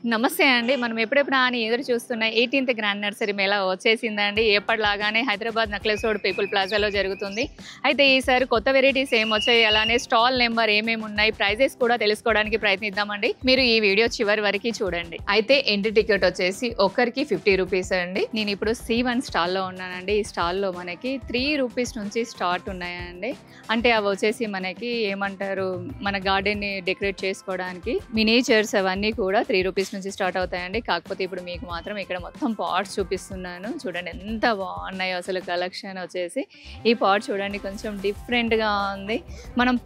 నమస్తే అండి. మనం ఎప్పుడెప్పుడా అని ఎదురు చూస్తున్న 18th గ్రాండ్ నర్సరీ మేళా వచ్చేసిందండి. ఎప్పటిలాగానే హైదరాబాద్ నక్లెస్ రోడ్ పీపుల్ ప్లాజాలో జరుగుతుంది. అయితే ఈసారి కొత్త వెరైటీస్ ఏమొచ్చాయి, అలానే స్టాల్ నెంబర్ ఏమేమి ఉన్నాయి, ప్రైజెస్ కూడా తెలుసుకోవడానికి ప్రయత్నిద్దామండి. మీరు ఈ వీడియో చివరి వరకు చూడండి. అయితే ఎంట్రీ టికెట్ వచ్చేసి ఒక్కరికి 50 రూపీస్ అండి. నేను ఇప్పుడు C1 స్టాల్లో ఉన్నానండి. ఈ స్టాల్లో మనకి 3 రూపీస్ నుంచి స్టార్ట్ ఉన్నాయండి. అంటే అవి వచ్చేసి మనకి ఏమంటారు, మన గార్డెన్ని డెకరేట్ చేసుకోవడానికి మినియేచర్స్ అవన్నీ కూడా 3 రూపీస్ నుంచి స్టార్ట్ అవుతాయండి. కాకపోతే ఇప్పుడు మీకు మాత్రం ఇక్కడ మొత్తం పాట్స్ చూపిస్తున్నాను. చూడండి ఎంత బాగున్నాయో అసలు కలెక్షన్ వచ్చేసి. ఈ పాట్ చూడండి కొంచెం డిఫరెంట్గా ఉంది. మనం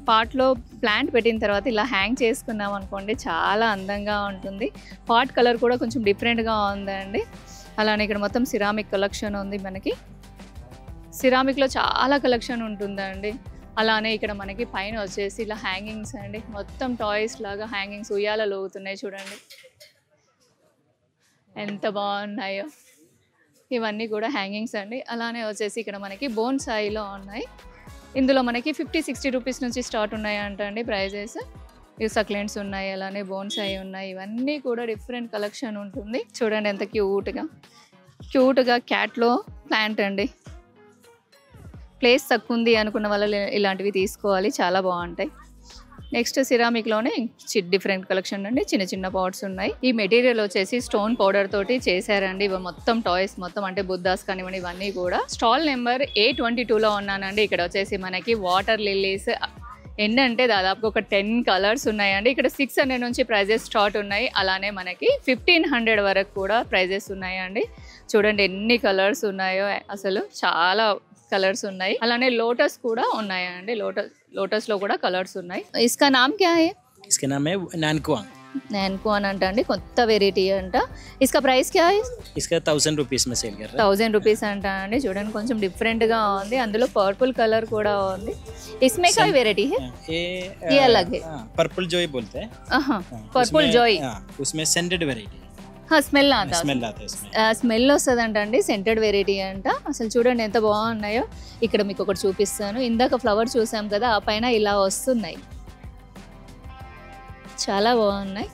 పాట్లో ప్లాంట్ పెట్టిన తర్వాత ఇలా హ్యాంగ్ చేసుకున్నాం అనుకోండి, చాలా అందంగా ఉంటుంది. పాట్ కలర్ కూడా కొంచెం డిఫరెంట్గా ఉందండి. అలానే ఇక్కడ మొత్తం సిరామిక్ కలెక్షన్ ఉంది. మనకి సిరామిక్లో చాలా కలెక్షన్ ఉంటుందండి. అలానే ఇక్కడ మనకి పైన వచ్చేసి ఇలా హ్యాంగింగ్స్ అండి, మొత్తం టాయ్స్ లాగా హ్యాంగింగ్స్ ఉయ్యాలలో ఊగుతున్నాయి చూడండి ఎంత బాగున్నాయో. ఇవన్నీ కూడా హ్యాంగింగ్స్ అండి. అలానే వచ్చేసి ఇక్కడ మనకి బోన్సాయిలో ఉన్నాయి. ఇందులో మనకి 50-60 రూపీస్ నుంచి స్టార్ట్ ఉన్నాయంట అండి ప్రైజెస్. ఇవి సక్లెంట్స్ ఉన్నాయి, అలానే బోన్సాయి ఉన్నాయి. ఇవన్నీ కూడా డిఫరెంట్ కలెక్షన్ ఉంటుంది. చూడండి ఎంత క్యూట్గా క్యాట్లో ప్లాంట్ అండి. ప్లేస్ తక్కువ ఉంది అనుకున్న వాళ్ళు ఇలాంటివి తీసుకోవాలి, చాలా బాగుంటాయి. నెక్స్ట్ సిరామిక్లోనే డిఫరెంట్ కలెక్షన్ అండి. చిన్న చిన్న పాట్స్ ఉన్నాయి. ఈ మెటీరియల్ వచ్చేసి స్టోన్ పౌడర్ తోటి చేశారండి. ఇవి మొత్తం టాయ్స్ మొత్తం అంటే బుద్ధాస్ కానివ్వండి, ఇవన్నీ కూడా. స్టాల్ నెంబర్ A22లో ఉన్నానండి. ఇక్కడ వచ్చేసి మనకి వాటర్ లిల్లీస్ ఏంటంటే దాదాపు ఒక 10 కలర్స్ ఉన్నాయండి. ఇక్కడ 600 నుంచి ప్రైజెస్ స్టార్ట్ ఉన్నాయి. అలానే మనకి 1500 వరకు కూడా ప్రైజెస్ ఉన్నాయండి. చూడండి ఎన్ని కలర్స్ ఉన్నాయో, అసలు చాలా కలర్స్ ఉన్నాయి. అలానే లోటస్ కూడా ఉన్నాయండి. లోటస్లో కూడా కలర్స్ ఉన్నాయి. ఇస్కా నామ్ క్యా హై? इसके नाम है नैनकुआंग। నైన్కోన్ అంట అండి, కొత్త వెరైటీ అంట. ఇస్కా ప్రైస్ క్యా హై? इसका 1000 रुपीस में सेल कर रहा है। 1000 రూపీస్ అంట అండి. చూడండి కొంచెం డిఫరెంట్గా ఉంది. అందులో పర్పుల్ కలర్ కూడా ఉంది. इसमें क्या वेराइटी है? ये अलग है। पर्पल जॉय बोलते हैं। पर्पल जॉय उसमें सेंटेड वेराइटी స్మెల్ स्मेल आता है इसमें। స్మెల్ వస్తుందంట అండి. సెంటెడ్ వెరైటీ అంట. అసలు చూడండి ఎంత బాగున్నాయో. ఇక్కడ మీకు ఒకటి చూపిస్తాను. ఇందాక ఫ్లవర్ చూసాం కదా, ఆ పైన ఇలా వస్తున్నాయి, చాలా బాగున్నాయి.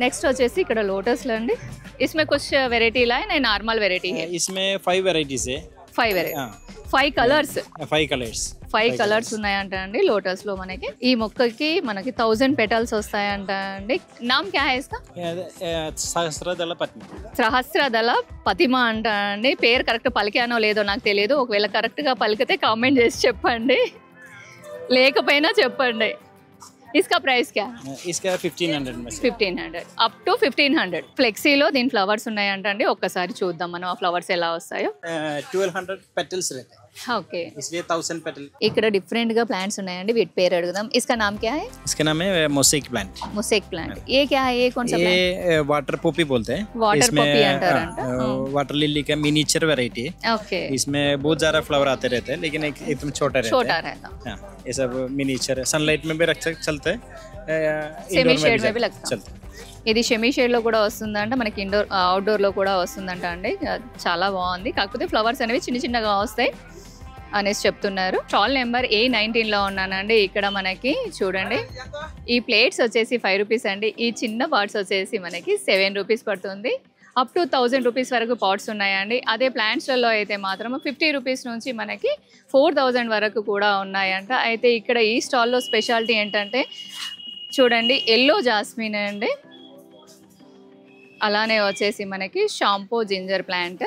నెక్స్ట్ వచ్చేసి ఇక్కడ లోటస్లో అండి. इसमें कुछ वेराइटी ला है, नॉर्मल वेराइटी है? इसमें 5 वेराइटीज है। 5 కలర్స్ 5 కలర్స్ 5 కలర్స్ ఉన్నాయంట అండి లోటస్ లో. మనకి ఈ మొక్కకి మనకి 1000 పెటల్స్ వస్తాయంట అండి. నామ్ క్యా హై ఇస్కా? సహస్రదళ పద్మ। సహస్రదళ పతిమ అంట అండి. పేరు కరెక్ట్ పలికానో లేదో నాకు తెలియదు. ఒకవేళ కరెక్ట్ గా పలికితే కామెంట్ చేసి చెప్పండి, లేకపోయినా చెప్పండి. इसका प्राइस क्या है? इसका 1500 में 1500 అప్ టు 1500. ఫ్లెక్సీలో దీని ఫ్లవర్స్ ఉన్నాయంట అండి. ఒక్కసారి చూద్దాం మనం ఆ ఫ్లవర్స్ ఎలా వస్తాయో. 1200 पेटल्स रहते हैं। ఓకే, इसलिए 1000 पेटल। ఇక్కడ డిఫరెంట్ గా ప్లాంట్స్ ఉన్నాయండి. వీటి పేరు అడుగుదాం. इसका नाम क्या है? इसका नाम है मोसेक प्लांट। मोसेक प्लांट ये क्या है? ये कौन सा प्लांट? ये वाटर पॉपी बोलते हैं। वाटर पॉपी अंटारंट। वाटर लिली का मिनिएचर वैरायटी है। ओके, इसमें बहुत ज्यादा फ्लावर आते रहते हैं, लेकिन एकदम छोटा रहता है। ये सब मिनिएचर है। सनलाइट में भी रख चलते हैं, सेमी शेड में भी लगता चलते हैं। ఇది షెమీ షేడ్ లో కూడా వస్తుందంట మనకి. ఇండోర్ అవుట్డోర్ లో కూడా వస్తుందంట అండి. చాలా బాగుంది. కాకపోతే ఫ్లవర్స్ అనేవి చిన్న చిన్నగా వస్తాయి అనేసి చెప్తున్నారు. స్టాల్ నెంబర్ A19లో ఉన్నానండి. ఇక్కడ మనకి చూడండి ఈ ప్లేట్స్ వచ్చేసి 5 రూపీస్ అండి. ఈ చిన్న పాట్స్ వచ్చేసి మనకి 7 రూపీస్ పడుతుంది. అప్ టు 1000 రూపీస్ వరకు పాట్స్ ఉన్నాయండి. అదే ప్లాంట్స్లలో అయితే మాత్రం 50 రూపీస్ నుంచి మనకి 4000 వరకు కూడా ఉన్నాయంట. అయితే ఇక్కడ ఈ స్టాల్లో స్పెషాలిటీ ఏంటంటే చూడండి ఎల్లో జాస్మిన్ అండి. అలానే వచ్చేసి మనకి షాంపూ జింజర్ ప్లాంట్.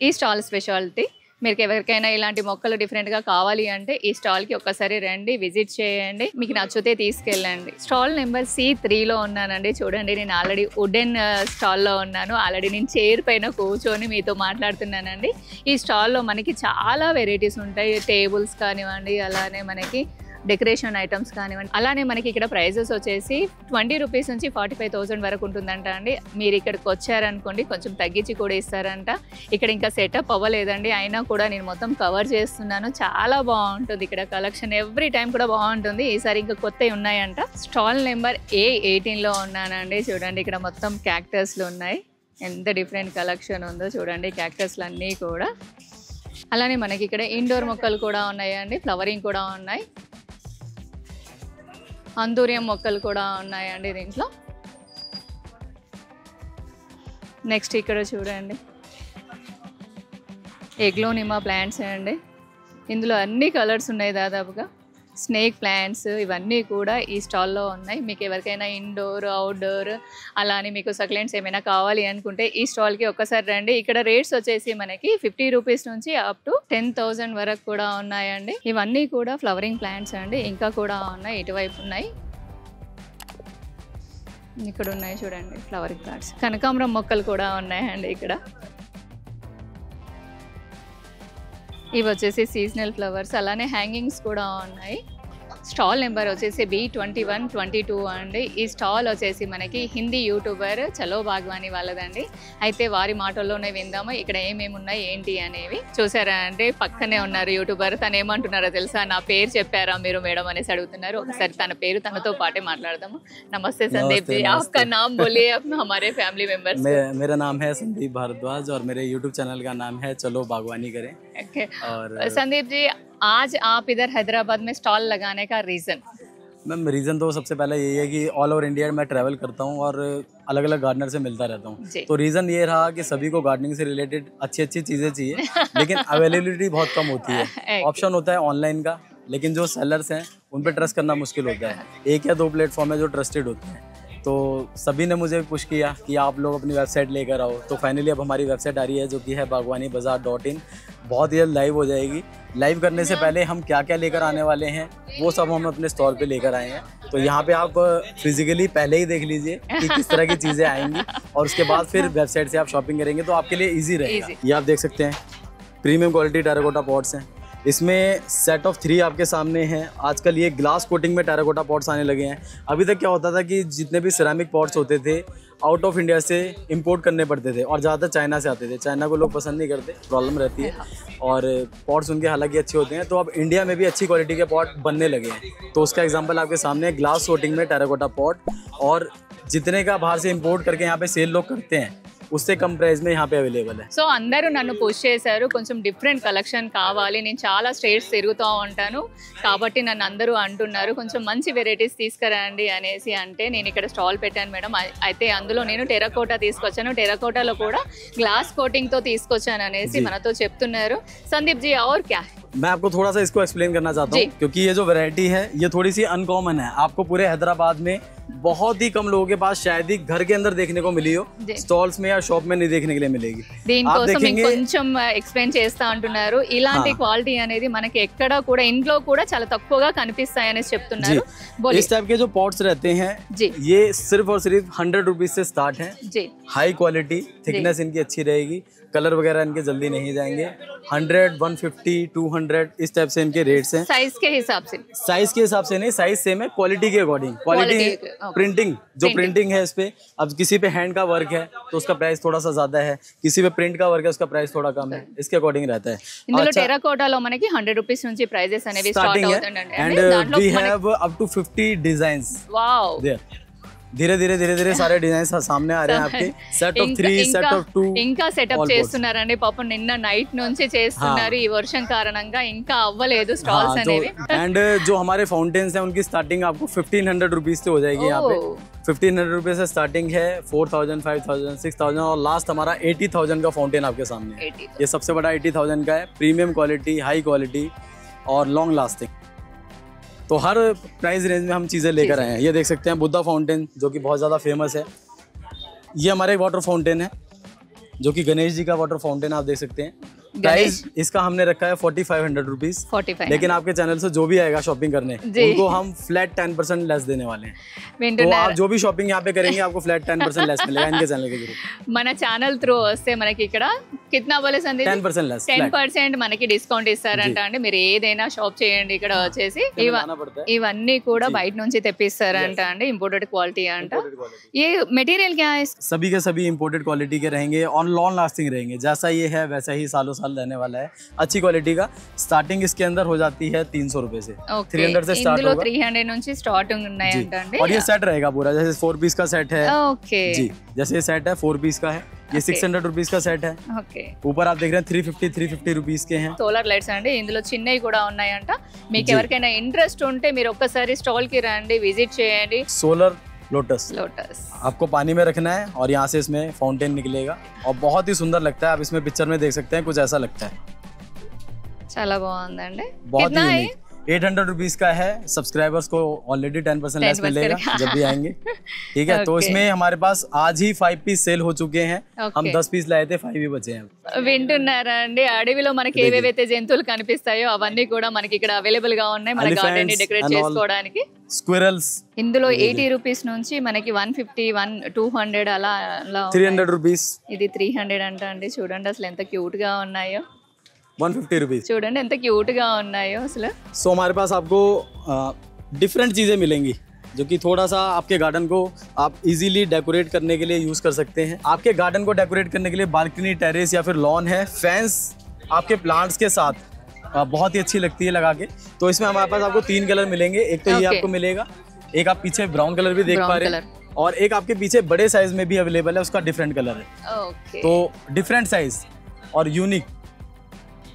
ఈ స్టాల్ స్పెషాలిటీ. మీరు ఎవరికైనా ఇలాంటి మొక్కలు డిఫరెంట్గా కావాలి అంటే ఈ స్టాల్కి ఒక్కసారి రండి, విజిట్ చేయండి, మీకు నచ్చితే తీసుకెళ్ళండి. స్టాల్ నెంబర్ C3లో ఉన్నానండి. చూడండి నేను ఆల్రెడీ వుడెన్ స్టాల్లో ఉన్నాను. ఆల్రెడీ నేను చైర్ పైన కూర్చొని మీతో మాట్లాడుతున్నానండి. ఈ స్టాల్లో మనకి చాలా వెరైటీస్ ఉంటాయి. టేబుల్స్ కానివ్వండి, అలానే మనకి డెకరేషన్ ఐటమ్స్ కానివ్వండి. అలానే మనకి ఇక్కడ ప్రైజెస్ వచ్చేసి 20 రూపీస్ నుంచి 45,000 వరకు ఉంటుందంట అండి. మీరు ఇక్కడికి వచ్చారనుకోండి కొంచెం తగ్గించి కూడా ఇస్తారంట. ఇక్కడ ఇంకా సెటప్ అవ్వలేదండి, అయినా కూడా నేను మొత్తం కవర్ చేస్తున్నాను. చాలా బాగుంటుంది ఇక్కడ కలెక్షన్. ఎవ్రీ టైం కూడా బాగుంటుంది. ఈసారి ఇంకా కొత్తవి ఉన్నాయంట. స్టాల్ నెంబర్ A18లో ఉన్నానండి. చూడండి ఇక్కడ మొత్తం క్యాక్టస్లు ఉన్నాయి. ఎంత డిఫరెంట్ కలెక్షన్ ఉందో చూడండి. క్యాక్టస్లు అన్నీ కూడా. అలానే మనకి ఇక్కడ ఇండోర్ మొక్కలు కూడా ఉన్నాయండి. ఫ్లవరింగ్ కూడా ఉన్నాయి. అంతూరియం మొక్కలు కూడా ఉన్నాయండి దీంట్లో. నెక్స్ట్ ఇక్కడ చూడండి ఎగ్లోనిమా ప్లాంట్స్ అండి. ఇందులో అన్ని కలర్స్ ఉన్నాయి దాదాపుగా. స్నేక్ ప్లాంట్స్ ఇవన్నీ కూడా ఈ స్టాల్లో ఉన్నాయి. మీకు ఎవరికైనా ఇండోర్ అవుట్డోర్ అలా అని మీకు సక్లెంట్స్ ఏమైనా కావాలి అనుకుంటే ఈ స్టాల్కి ఒక్కసారి రండి. ఇక్కడ రేట్స్ వచ్చేసి మనకి 50 రూపీస్ నుంచి అప్ టు 10,000 వరకు కూడా ఉన్నాయండి. ఇవన్నీ కూడా ఫ్లవరింగ్ ప్లాంట్స్ అండి. ఇంకా కూడా ఉన్నాయి, ఇటువైపు ఉన్నాయి, ఇక్కడ ఉన్నాయి చూడండి ఫ్లవరింగ్ ప్లాంట్స్. కనకాంబరం మొక్కలు కూడా ఉన్నాయండి ఇక్కడ. ఇవి వచ్చేసి సీజనల్ ఫ్లవర్స్, అలానే హ్యాంగింగ్స్ కూడా ఉన్నాయి. స్టాల్ నెంబర్ వచ్చేసి B2122 అండి. ఈ స్టాల్ వచ్చేసి మనకి హిందీ యూట్యూబర్ చలో బాగ్వానీ వాళ్ళదండి. అయితే వారి మాటల్లోనే విందాము ఇక్కడ ఏమేమి ఉన్నాయి ఏంటి అనేవి. చూసారా అంటే పక్కనే ఉన్నారు యూట్యూబర్. తను ఏమంటున్నారో తెలుసా? నా పేరు చెప్పారా మీరు మేడం అనేసి అడుగుతున్నారు. ఒకసారి తన పేరు తనతో పాటే మాట్లాడదాము. నమస్తే संदीप जी, आपका नाम बोलिए अपना हमारे फैमिली मेंबर्स। मेरा नाम है संदीप भारद्वाज और मेरे यूट्यूब चैनल का नाम है चलो बागवानी करें। ओके। और संदीप जी आज आप इधर हैदराबाद में स्टॉल लगाने का रीजन? मैम रीज़न तो सबसे पहले यही है कि ऑल ओवर इंडिया मैं ट्रैवल करता हूँ और अलग अलग गार्डनर से मिलता रहता हूँ, तो रीज़न ये रहा कि सभी को गार्डनिंग से रिलेटेड अच्छी अच्छी चीज़ें चाहिए लेकिन अवेलेबिलिटी बहुत कम होती है। ऑप्शन होता है ऑनलाइन का, लेकिन जो सेलर्स हैं उन पर ट्रस्ट करना मुश्किल होता है। 1 या 2 प्लेटफॉर्म है जो ट्रस्टेड होते हैं, तो सभी ने मुझे पुश किया कि आप लोग अपनी वेबसाइट लेकर आओ। तो फाइनली अब हमारी वेबसाइट आ रही है जो कि है bagwanibazaar.in। बहुत ही जल्द लाइव हो जाएगी। लाइव करने से पहले हम क्या क्या लेकर आने वाले हैं वो सब हम अपने स्टॉल पे लेकर आए हैं, तो यहाँ पे आप फिजिकली पहले ही देख लीजिए कि किस तरह की चीज़ें आएंगी और उसके बाद फिर वेबसाइट से आप शॉपिंग करेंगे तो आपके लिए ईजी रहेगा। ये आप देख सकते हैं प्रीमियम क्वालिटी टेराकोटा पॉट्स हैं। इसमें सेट ऑफ 3 आपके सामने हैं। आजकल ये ग्लास कोटिंग में टेराकोटा पॉट्स आने लगे हैं। अभी तक क्या होता था कि जितने भी सिरेमिक पॉट्स होते थे आउट ऑफ इंडिया से इंपोर्ट करने पड़ते थे और ज़्यादातर चाइना से आते थे। चाइना को लोग पसंद नहीं करते, प्रॉब्लम रहती है, और पॉट्स उनके हालांकि अच्छे होते हैं। तो अब इंडिया में भी अच्छी क्वालिटी के पॉट बनने लगे हैं, तो उसका एग्जाम्पल आपके सामने है ग्लास कोटिंग में टेराकोटा पॉट। और जितने का बाहर से इंपोर्ट करके यहाँ पे सेल लोग करते हैं उससे कम ప్రైస్ में यहाँ पे अवेलेबल है। సో అందరూ నన్ను పుష్ చేశారు, కొంచెం డిఫరెంట్ కలెక్షన్ కావాలి, నేను చాలా స్టేట్స్ తిరుగుతూ ఉంటాను కాబట్టి నన్ను అందరూ అంటున్నారు కొంచెం మంచి వెరైటీస్ తీసుకురండి అనేసి. అంటే నేను ఇక్కడ స్టాల్ పెట్టాను మేడం. అయితే అందులో నేను టెరాకోటా తీసుకొచ్చాను, టెరాకోటాలో కూడా గ్లాస్ కోటింగ్ తో తీసుకొచ్చాను అనేసి మనతో చెప్తున్నారు సందీప్ जी। और क्या है? मैं आपको थोड़ा सा इसको एक्सप्लेन करना चाहता हूँ क्योंकि ये जो वैरायटी है ये थोड़ी सी अनकॉमन है। आपको पूरे हैदराबाद में बहुत ही कम लोगों के पास शायद ही घर के अंदर देखने को मिली हो, स्टॉल्स में या शॉप में नहीं देखने के लिए मिलेगी। దీనికోసం కొంచెం ఎక్స్ప్లెయిన్ చేస్తా అంటున్నారు. ఇలాంటి క్వాలిటీ అనేది మనకి ఎక్కడ కూడా ఇంట్లో కూడా చాలా తక్కువగా కనిపిస్తాయని చెప్తున్నారు। इस टाइप के जो पॉट्स रहते हैं ये सिर्फ और सिर्फ 100 रुपीज से स्टार्ट है। हाई क्वालिटी, थिकनेस इनकी अच्छी रहेगी, कलर वगैरह इनके जल्दी नहीं जाएंगे। 100, 150, 200 इस टाइप से इनके रेट्स हैं। साइज के हिसाब से? साइज के हिसाब से नहीं, साइज सेम है, क्वालिटी के अकॉर्डिंग। क्वालिटी प्रिंटिंग, जो प्रिंटिंग है इस पे, अब किसी पे हैंड का वर्क है तो उसका प्राइस थोड़ा सा ज्यादा है, किसी पे प्रिंट का वर्क है उसका प्राइस थोड़ा कम है, इसके अकॉर्डिंग रहता है। ఇందులో టెరాకోటాలో మనకి 100 రూపీస్ నుంచి ప్రైజెస్ అనేవి స్టార్ట్ అవుతుందండి। and we have up to 50 designs। Wow, धीरे धीरे धीरे धीरे सारे डिजाइन सामने आ रहे हैं आपके। सेट ऑफ 3, सेट ऑफ 2 ఇంకా సెటప్ చేస్తున్నారండి పాపం, నిన్న నైట్ నుంచి చేస్తున్నారు, ఈ వర్షం కారణంగా ఇంకా అవ్వలేదు స్టాల్స్ అనేవి। एंड जो हमारे फाउंटेन्स हैं उनकी स्टार्टिंग आपको 1500 रुपीज से हो जाएगी। यहाँ पे 1500 रुपीज से स्टार्टिंग है, 4000, 5000, 6000 और लास्ट हमारा 80,000 का फाउंटेन आपके सामने है। ये सबसे बड़ा 80,000 का है, प्रीमियम क्वालिटी, हाई क्वालिटी और लॉन्ग लास्टिंग। तो हर प्राइस रेंज में हम चीज़ें लेकर आए हैं। ये देख सकते हैं बुद्धा फाउंटेन जो कि बहुत ज़्यादा फेमस है। ये हमारे वाटर फाउंटेन है जो कि गणेश जी का वाटर फाउंटेन आप देख सकते हैं। प्राइस इसका हमने रखा है 4500 रुपीज, लेकिन आपके चैनल से जो भी आएगा शॉपिंग करने उनको हम फ्लैट 10% लेस देने वाले हैं। तो आप जो भी शॉपिंग यहाँ पे करेंगे आपको फ्लैट 10% लेस मिलेगा इनके चैनल के थ्रू। మన ఛానల్ త్రూ వస్తే మనకి ఇక్కడ కిतना बोले సందీప్? 10% लेस, 10% మనకి డిస్కౌంట్ ఇస్తారంట అండి। మీరు ఏదైనా షాప్ చేయండి ఇక్కడ వచ్చేసి ఇవన్నీ కూడా బయట నుంచి తెప్పిస్తారంట అండి, ఇంపోర్టెడ్ క్వాలిటీ అంట। ये मटेरियल क्या है? सभी के सभी इंपोर्टेड क्वालिटी के रहेंगे और लॉन्ग लास्टिंग रहेंगे। जैसा ये है वैसा ही सालों साल रहने वाला है, अच्छी क्वालिटी का। स्टार्टिंग इसके अंदर हो जाती है 300 रुपए से, 300 से स्टार्ट होगा। 300 నుంచి స్టార్టింగ్ ఉన్నాయంట అండి। और ये सेट रहेगा पूरा, जैसे 4 पीस का सेट है। ओके जी, जैसे ये सेट है 4 पीस का है, ये 600 रुपीज का सेट है। ओके, ऊपर आप देख रहे हैं 350 रुपीज के हैं। సోలార్ లైట్స్ అండి, ఇందులో చిన్నవి కూడా ఉన్నాయంట। మీకు ఎవరికైనా ఇంట్రెస్ట్ ఉంటే మీరు ఒక్కసారి స్టాల్ కి రండి, విజిట్ చేయండి। Solar lotus. లోటస్ आपको पानी में रखना है और यहाँ से इसमें फाउंटेन निकलेगा और बहुत ही सुंदर लगता है। आप इसमें पिक्चर में देख सकते हैं, कुछ ऐसा लगता है। చాలా బాగుందండి. बहुत ही कितना है? यूनिक। 800 रुपीज का है। सब्सक्राइबर्स को ऑलरेडी 10% लेस 10% मिलेगा जब भी आएंगे। ठीक है, तो Okay. इसमें हमारे पास आज ही 5 पीस सेल हो चुके हैं। हम Okay. 10 पीस लाए थे, 5 ही बचे हैं। వింటున్నారా అండి? అడవిలో మనకి ఏవేవైతే జంతువులు కనిపిస్తాయో అవన్నీ కూడా మనకి ఇక్కడ అవైలబుల్ గా ఉన్నాయి మన Elephants గార్డెన్ ని డెకరేట్ and all. చేసుకోవడానికి. स्क्विरल्स ఇందులో 80 రూపీస్ నుంచి మనకి 150 200 అలా అలా ఉన్నాయి. 300 रुपीज, ఇది 300 అంట అండి. చూడండి అసలు ఎంత క్యూట్ గా ఉన్నాయో. 150 रुपीज। చూడండి ఎంత క్యూట్ గా ఉన్నాయో అసలు. सो हमारे पास आपको डिफरेंट चीज़ें मिलेंगी जो कि थोड़ा सा आपके गार्डन को आप इजीली डेकोरेट करने के लिए यूज़ कर सकते हैं। आपके गार्डन को डेकोरेट करने के लिए बालकनी, टेरेस या फिर लॉन है, फेंस आपके प्लांट्स के साथ बहुत ही अच्छी लगती है लगा के। तो इसमें हमारे पास आपको 3 कलर मिलेंगे। एक तो ये Okay. आपको मिलेगा, एक आप पीछे ब्राउन कलर भी देख Brown पा रहे color. हैं, और एक आपके पीछे बड़े साइज में भी अवेलेबल है, उसका डिफरेंट कलर है। ఓకే. तो डिफरेंट साइज और यूनिक।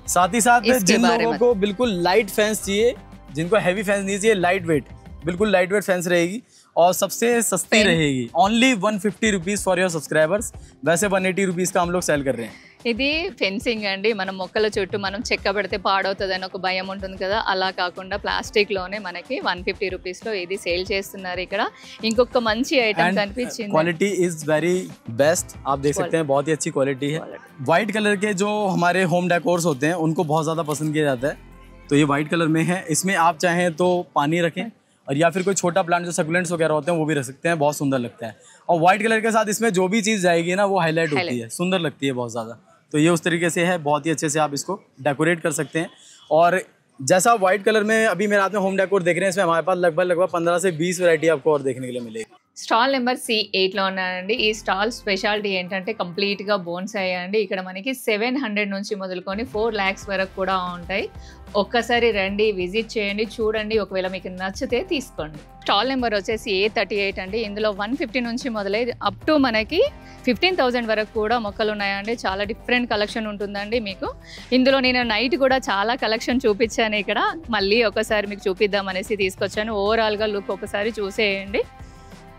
साथ ही साथ इसके जिन बारे लोगों में- को बिल्कुल लाइट फेंस चाहिए, जिनको हैवी फेंस नहीं चाहिए, लाइट वेट, बिल्कुल लाइट वेट फेंस रहेगी और सबसे सस्ती Pen. रहेगी। Only 150 rupees for your subscribers. वैसे 180 रुपीज का हम लोग सेल कर रहे हैं। ఇది ఫెన్సింగ్ అండి. మనం మొక్కల చుట్టూ మనం చెక్క పెడితే పాడవుతుందని ఒక భయం ఉంటుంది కదా, అలా కాకుండా ప్లాస్టిక్ లోనే మనకి 150 రూపీస్ లో ఇది సేల్ చేస్తున్నారు ఇక్కడ. ఇంకొక మంచి ఐటమ్ కనిపించింది. Quality is very best. आप देख सकते हैं, बहुत ही अच्छी क्वालिटी है। व्हाइट कलर के जो हमारे होम डेकोर्स होते हैं उनको बहुत ज़्यादा पसंद किया जाता है, तो ये व्हाइट कलर में है। इसमें आप चाहें तो पानी रखें और या फिर कोई छोटा प्लांट जो सकुलेंट्स वगैरह होते हैं वो भी रख सकते हैं, बहुत सुंदर लगता है। और व्हाइट कलर के साथ इसमें जो भी चीज़ जाएगी ना वो हाईलाइट होती है, सुंदर लगती है बहुत ज़्यादा। तो ये उस तरीके से है, बहुत ही अच्छे से आप इसको डेकोरेट कर सकते हैं। और जैसा व्हाइट कलर में अभी मेरे हाथ में होम डेकोर देख रहे हैं, इसमें हमारे पास लगभग 15 से 20 वैरायटी आपको और देखने के लिए मिलेगी। స్టాల్ నెంబర్ C8 లో ఉన్నానండి. ఈ స్టాల్ స్పెషాలిటీ ఏంటంటే కంప్లీట్ గా బోన్సాయి అండి. ఇక్కడ మనకి 700 నుంచి మొదలుకొని 4 lakhs వరకు కూడా ఉంటాయి. ఒక్కసారి రండి, విజిట్ చేయండి, చూడండి. ఒకవేళ మీకు నచ్చితే తీసుకోండి. స్టాల్ నెంబర్ వచ్చేసి A38 అండి. ఇందులో 150 నుంచి మొదలై అప్ టు మనకి 15,000 వరకు కూడా మొక్కలు ఉన్నాయండి. చాలా డిఫరెంట్ కలెక్షన్ ఉంటుందండి మీకు. ఇందులో నేను నైట్ కూడా చాలా కలెక్షన్ చూపించాను ఇక్కడ. మళ్ళీ ఒకసారి మీకు చూపిద్దాం అనేసి తీసుకొచ్చాను. ఓవరాల్గా లుక్ ఒకసారి చూసేయండి.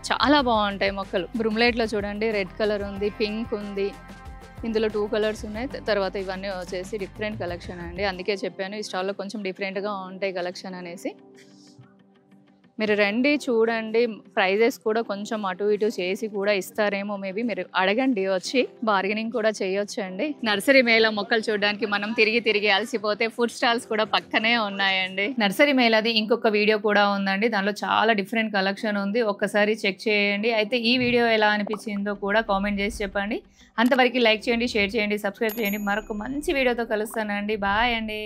చాలా బాగుంటాయి మొక్కలు. బ్రూమ్లైట్లో చూడండి, రెడ్ కలర్ ఉంది, పింక్ ఉంది. ఇందులో 2 కలర్స్ ఉన్నాయి. తర్వాత ఇవన్నీ వచ్చేసి డిఫరెంట్ కలెక్షన్ అండి. అందుకే చెప్పాను ఈ స్టాల్లో కొంచెం డిఫరెంట్గా ఉంటాయి కలెక్షన్ అనేసి. మీరు రండి, చూడండి. ప్రైజెస్ కూడా కొంచెం అటు ఇటు చేసి కూడా ఇస్తారేమో, మేబీ మీరు అడగండి, వచ్చి బార్గెనింగ్ కూడా చేయొచ్చు అండి. నర్సరీ మేళ మొక్కలు చూడడానికి మనం తిరిగి అలసిపోతే ఫుడ్ స్టాల్స్ కూడా పక్కనే ఉన్నాయండి. నర్సరీ మేళది ఇంకొక వీడియో కూడా ఉందండి. దానిలో చాలా డిఫరెంట్ కలెక్షన్ ఉంది, ఒక్కసారి చెక్ చేయండి. అయితే ఈ వీడియో ఎలా అనిపించిందో కూడా కామెంట్ చేసి చెప్పండి. అంతవరకు లైక్ చేయండి, షేర్ చేయండి, సబ్స్క్రైబ్ చేయండి. మరొక మంచి వీడియోతో కలుస్తానండి. బాయ్ అండి.